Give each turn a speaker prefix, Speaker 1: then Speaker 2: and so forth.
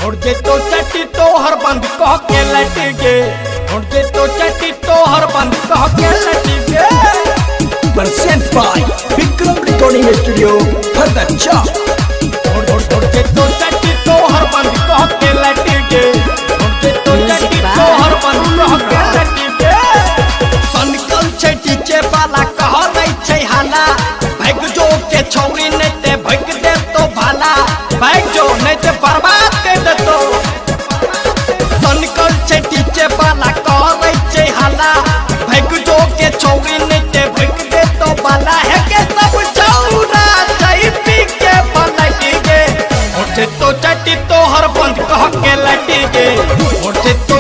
Speaker 1: उड़के तो चट्टी तो हर बंद कह के लट गे। उड़के तो चट्टी तो हर बंद कह के लट गे।
Speaker 2: Present by Vikram Recording Studio, Bhadachcha।
Speaker 1: उड़के तो चट्टी तो हर बंद कह के लट गे। उड़के तो चट्टी तो हर बंद कह के लट गे। सनकल छे टीचे वाला कह नहीं छे हाला। भाग जो के छौरी नहीं ते भाग दे तो भाला। भाग जो नहीं ते बर्बाद कर दे तो। सनकल छे टीचे वाला कह नहीं छे हाला। भाग जो के छौरी नहीं ते भाग दे तो भाला। है के सब छौरा चाय पी के पलट गे। उठे तो चट्टी तो हर बंद कह के लट गे। उठे तो